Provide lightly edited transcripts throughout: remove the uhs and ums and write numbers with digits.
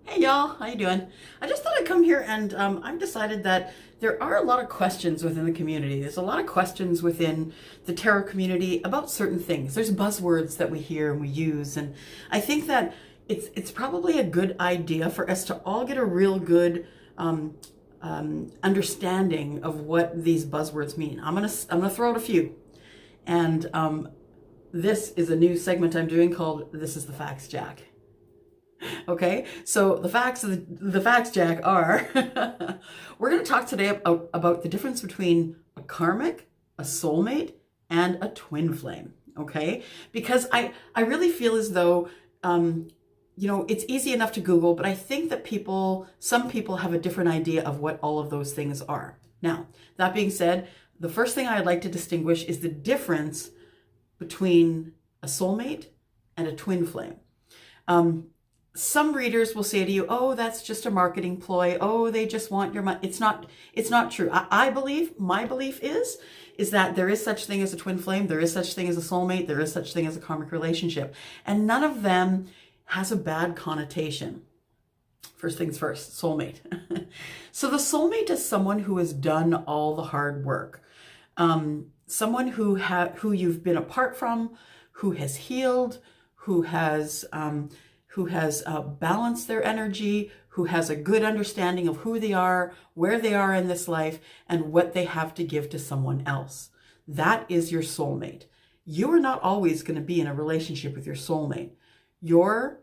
Hey y'all, how you doing? I just thought I'd come here and I've decided that there are a lot of questions within the community. There's a lot of questions within the tarot community about certain things. There's buzzwords that we hear and we use, and I think that it's probably a good idea for us to all get a real good understanding of what these buzzwords mean. I'm gonna throw out a few, and this is a new segment I'm doing called "This is the Facts, Jack." Okay, so the facts, Jack, are we're going to talk today about the difference between a karmic, a soulmate, and a twin flame. Okay, because I really feel as though it's easy enough to Google, but I think that some people have a different idea of what all of those things are. Now, that being said, the first thing I'd like to distinguish is the difference between a soulmate and a twin flame. Some readers will say to you, "Oh, that's just a marketing ploy. Oh, they just want your money." It's not true. My belief is that there is such thing as a twin flame, there is such thing as a soulmate, there is such thing as a karmic relationship, and none of them has a bad connotation. First things first, soulmate. So the soulmate is someone who has done all the hard work. Someone who you've been apart from, who has healed, who has balanced their energy, who has a good understanding of who they are, where they are in this life, and what they have to give to someone else. That is your soulmate. You are not always going to be in a relationship with your soulmate. Your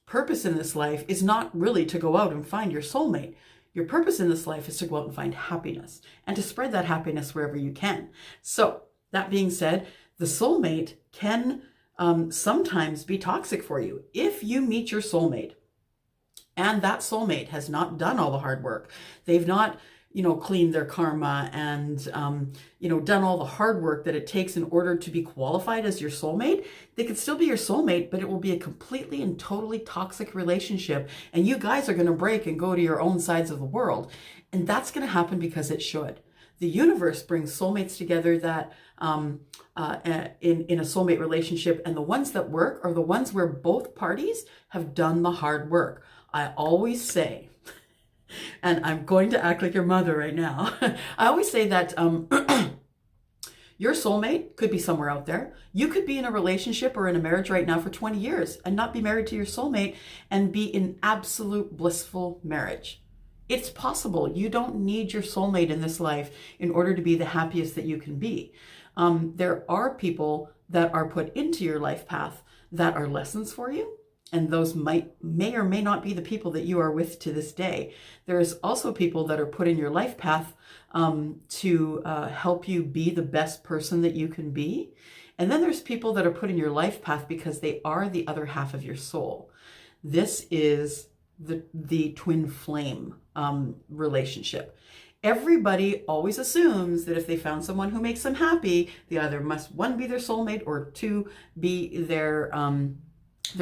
purpose in this life is not really to go out and find your soulmate. Your purpose in this life is to go out and find happiness and to spread that happiness wherever you can. So, that being said, the soulmate can sometimes be toxic for you. If you meet your soulmate and that soulmate has not done all the hard work, they've not, cleaned their karma and, done all the hard work that it takes in order to be qualified as your soulmate, they could still be your soulmate, but it will be a completely and totally toxic relationship. And you guys are going to break and go to your own sides of the world. And that's going to happen because it should. The universe brings soulmates together that in a soulmate relationship, and the ones that work are the ones where both parties have done the hard work. I always say, and I'm going to act like your mother right now, I always say that your soulmate could be somewhere out there. You could be in a relationship or in a marriage right now for 20 years and not be married to your soulmate and be in absolute blissful marriage. It's possible. You don't need your soulmate in this life in order to be the happiest that you can be. There are people that are put into your life path that are lessons for you, and those may or may not be the people that you are with to this day. There's also people that are put in your life path to help you be the best person that you can be. And then there's people that are put in your life path because they are the other half of your soul. This is the twin flame relationship. Everybody always assumes that if they found someone who makes them happy, they either must, one, be their soulmate, or two, be their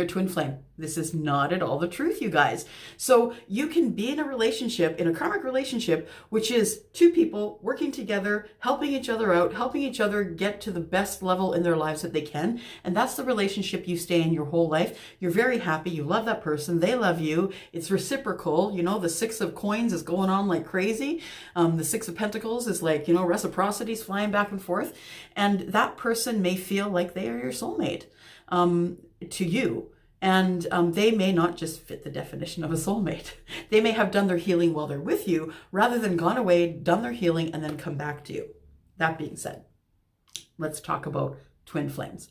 twin flame. This is not at all the truth, you guys. So you can be in a relationship, in a karmic relationship, which is two people working together, helping each other out, helping each other get to the best level in their lives that they can. And that's the relationship you stay in your whole life. You're very happy. You love that person. They love you. It's reciprocal. The Six of Coins is going on like crazy. The Six of Pentacles is like, reciprocity is flying back and forth. And that person may feel like they are your soulmate to you. And they may not just fit the definition of a soulmate. They may have done their healing while they're with you, rather than gone away, done their healing, and then come back to you. That being said, let's talk about twin flames.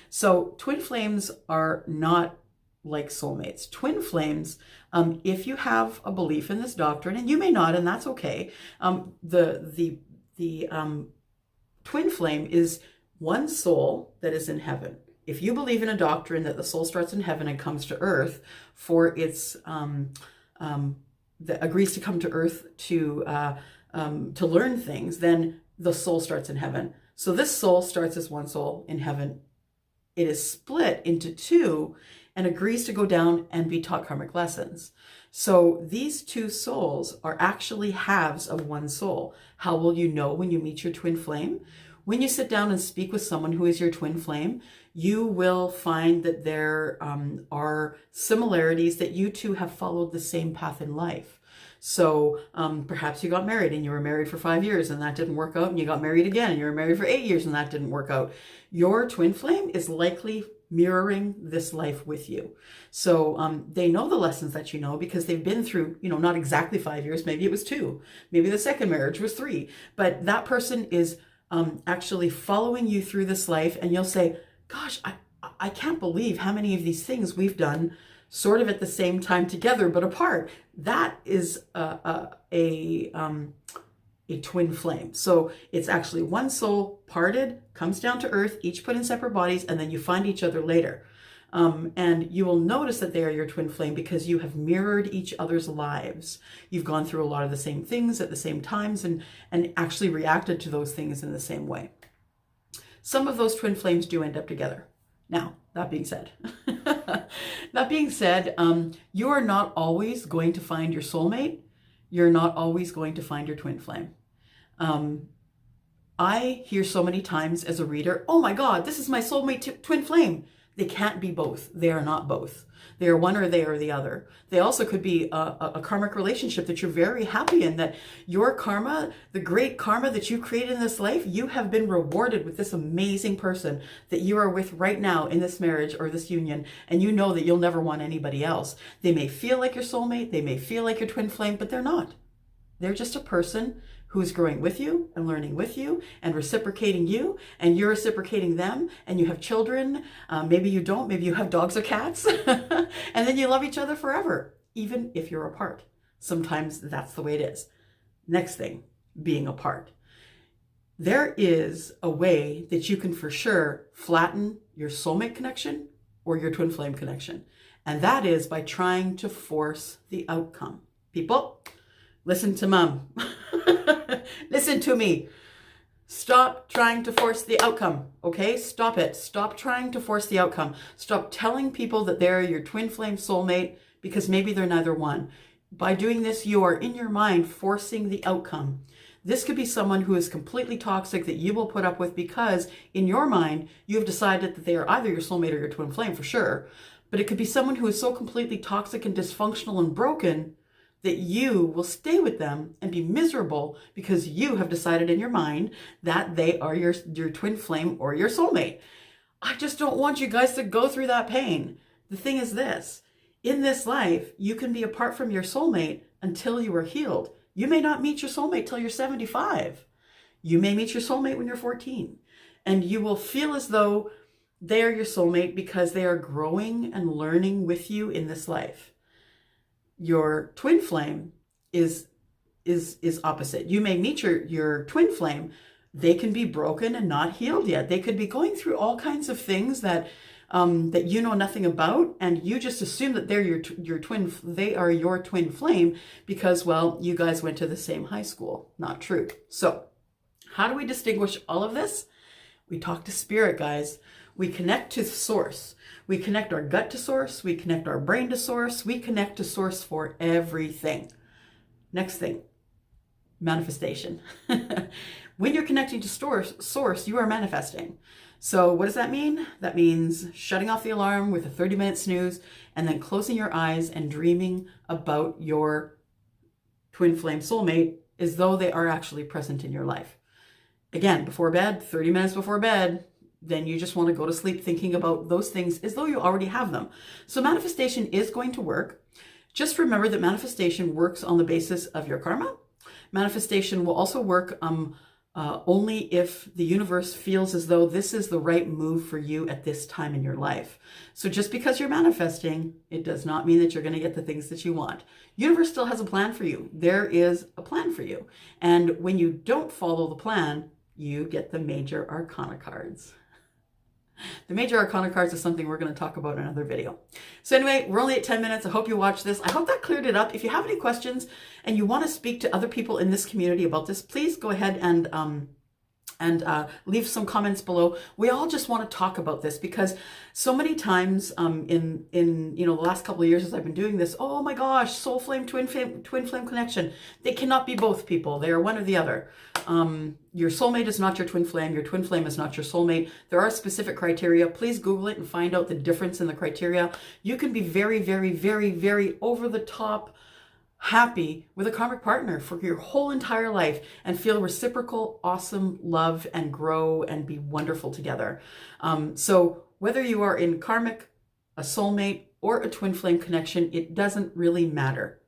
So twin flames are not like soulmates. Twin flames, if you have a belief in this doctrine, and you may not, and that's okay, the twin flame is one soul that is in heaven. If you believe in a doctrine that the soul starts in heaven and comes to earth for its, that agrees to come to earth to learn things, then the soul starts in heaven. So this soul starts as one soul in heaven. It is split into two and agrees to go down and be taught karmic lessons. So these two souls are actually halves of one soul. How will you know when you meet your twin flame? When you sit down and speak with someone who is your twin flame, you will find that there are similarities, that you two have followed the same path in life. So perhaps you got married and you were married for 5 years and that didn't work out, and you got married again and you were married for 8 years and that didn't work out. Your twin flame is likely mirroring this life with you. So they know the lessons that you know, because they've been through, not exactly 5 years, maybe it was 2, maybe the second marriage was 3, but that person is actually following you through this life, and you'll say, gosh, I can't believe how many of these things we've done sort of at the same time together, but apart. That is a twin flame. So it's actually one soul parted, comes down to earth, each put in separate bodies, and then you find each other later. And you will notice that they are your twin flame because you have mirrored each other's lives. You've gone through a lot of the same things at the same times, and actually reacted to those things in the same way. Some of those twin flames do end up together. Now, that being said, you are not always going to find your soulmate. You're not always going to find your twin flame. I hear so many times as a reader, oh my God, this is my soulmate twin flame. They can't be both. They are not both. They are one or they are the other. They also could be a karmic relationship that you're very happy in, that your karma, the great karma that you created in this life, you have been rewarded with this amazing person that you are with right now in this marriage or this union, and you know that you'll never want anybody else. They may feel like your soulmate, they may feel like your twin flame, but they're not. They're just a person who is growing with you and learning with you and reciprocating you, and you're reciprocating them, and you have children. Maybe you don't, maybe you have dogs or cats, and then you love each other forever, even if you're apart. Sometimes that's the way it is. Next thing, being apart. There is a way that you can for sure flatten your soulmate connection or your twin flame connection, and that is by trying to force the outcome. People, listen to mom. Listen to me. Stop trying to force the outcome, okay? Stop it. Stop trying to force the outcome. Stop telling people that they're your twin flame soulmate, because maybe they're neither one. By doing this, you are in your mind forcing the outcome. This could be someone who is completely toxic that you will put up with, because in your mind, you have decided that they are either your soulmate or your twin flame for sure. But it could be someone who is so completely toxic and dysfunctional and broken that you will stay with them and be miserable because you have decided in your mind that they are your twin flame or your soulmate. I just don't want you guys to go through that pain. The thing is this, in this life, you can be apart from your soulmate until you are healed. You may not meet your soulmate till you're 75. You may meet your soulmate when you're 14. And you will feel as though they are your soulmate because they are growing and learning with you in this life. Your twin flame is opposite. You may meet your twin flame. They can be broken and not healed yet. They could be going through all kinds of things that you know nothing about, and you just assume that they're your twin. They are your twin flame because, well, you guys went to the same high school. Not true. So, how do we distinguish all of this? We talk to spirit, guys. We connect to source. We connect our gut to source. We connect our brain to source. We connect to source for everything. Next thing, manifestation. When you're connecting to source, you are manifesting. So what does that mean? That means shutting off the alarm with a 30-minute snooze and then closing your eyes and dreaming about your twin flame soulmate as though they are actually present in your life. Again, before bed, 30 minutes before bed, then you just want to go to sleep thinking about those things as though you already have them. So manifestation is going to work. Just remember that manifestation works on the basis of your karma. Manifestation will also work only if the universe feels as though this is the right move for you at this time in your life. So just because you're manifesting, it does not mean that you're going to get the things that you want. Universe still has a plan for you. There is a plan for you. And when you don't follow the plan, you get the major arcana cards. The major arcana cards is something we're going to talk about in another video. So anyway, we're only at 10 minutes. I hope you watched this. I hope that cleared it up. If you have any questions and you want to speak to other people in this community about this, please go ahead and and leave some comments below. We all just want to talk about this because so many times in the last couple of years as I've been doing this, oh my gosh, soul flame, twin flame connection. They cannot be both, people. They are one or the other. Your soulmate is not your twin flame. Your twin flame is not your soulmate. There are specific criteria. Please Google it and find out the difference in the criteria. You can be very, very, very, very over the top happy with a karmic partner for your whole entire life and feel reciprocal, awesome love and grow and be wonderful together. So whether you are in karmic, a soulmate, or a twin flame connection, it doesn't really matter.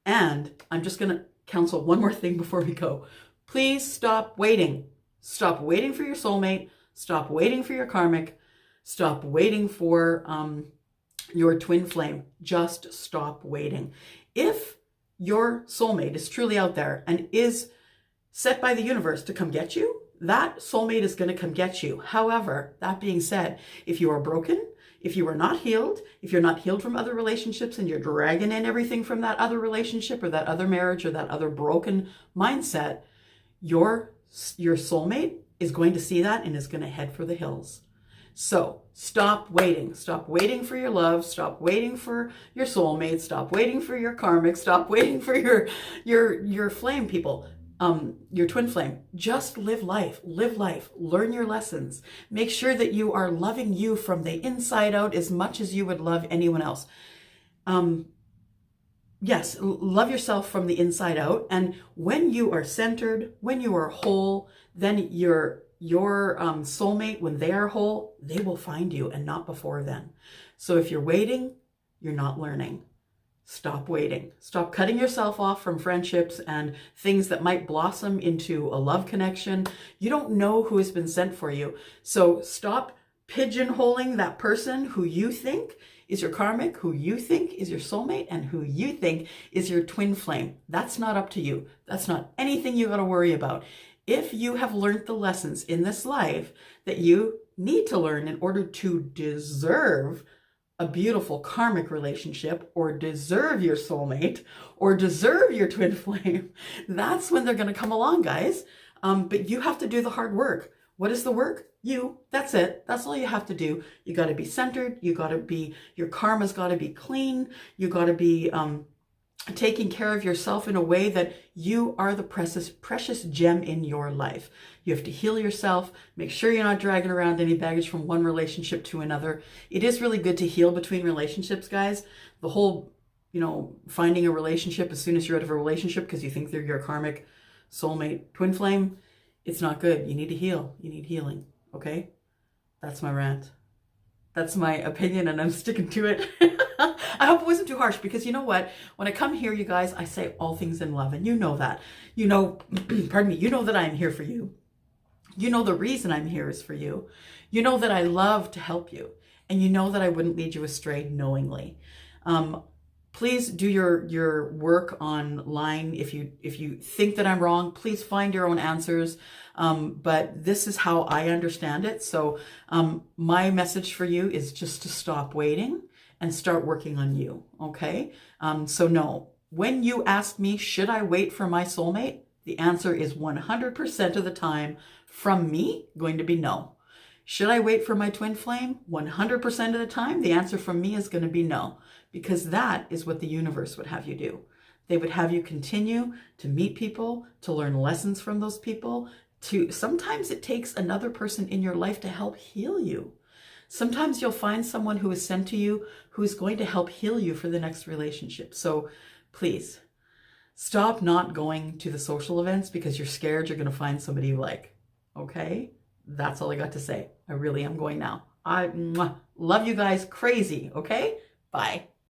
And I'm just going to counsel one more thing before we go. Please stop waiting. Stop waiting for your soulmate. Stop waiting for your karmic. Stop waiting for your twin flame. Just stop waiting. If your soulmate is truly out there and is set by the universe to come get you, that soulmate is going to come get you. However, that being said, if you are broken, if you are not healed, if you're not healed from other relationships and you're dragging in everything from that other relationship or that other marriage or that other broken mindset, your soulmate is going to see that and is going to head for the hills. So stop waiting. Stop waiting for your love. Stop waiting for your soulmate. Stop waiting for your karmic. Stop waiting for your flame, people. Your twin flame. Just live life. Live life. Learn your lessons. Make sure that you are loving you from the inside out as much as you would love anyone else. Yes, love yourself from the inside out. And when you are centered, when you are whole, then your soulmate, when they are whole, they will find you and not before then. So if you're waiting, you're not learning. Stop waiting. Stop cutting yourself off from friendships and things that might blossom into a love connection. You don't know who has been sent for you. So stop pigeonholing that person who you think is your karmic, who you think is your soulmate, and who you think is your twin flame. That's not up to you. That's not anything you got to worry about. If you have learned the lessons in this life that you need to learn in order to deserve a beautiful karmic relationship or deserve your soulmate or deserve your twin flame, that's when they're going to come along, guys. But you have to do the hard work. What is the work? You. That's it. That's all you have to do. You got to be centered. You got to be, your karma's got to be clean. You got to be taking care of yourself in a way that you are the precious gem in your life. You have to heal yourself. Make sure you're not dragging around any baggage from one relationship to another. It is really good to heal between relationships, guys. The whole, finding a relationship as soon as you're out of a relationship because you think they're your karmic soulmate twin flame, it's not good. You need to heal. You need healing. Okay? That's my rant. That's my opinion and I'm sticking to it. I hope it wasn't too harsh because you know what? When I come here, you guys, I say all things in love and you know that. Pardon me, you know that I'm here for you. You know the reason I'm here is for you. You know that I love to help you. And you know that I wouldn't lead you astray knowingly. Please do your work online. If you think that I'm wrong, please find your own answers. But this is how I understand it. So my message for you is just to stop waiting and start working on you. Okay. So no, when you ask me, should I wait for my soulmate? The answer is 100% of the time from me going to be no. Should I wait for my twin flame? 100% of the time, the answer from me is going to be no, because that is what the universe would have you do. They would have you continue to meet people, to learn lessons from those people, sometimes it takes another person in your life to help heal you. Sometimes you'll find someone who is sent to you who is going to help heal you for the next relationship. So please stop not going to the social events because you're scared you're going to find somebody you like. Okay? That's all I got to say. I really am going now. I love you guys crazy. Okay? Bye.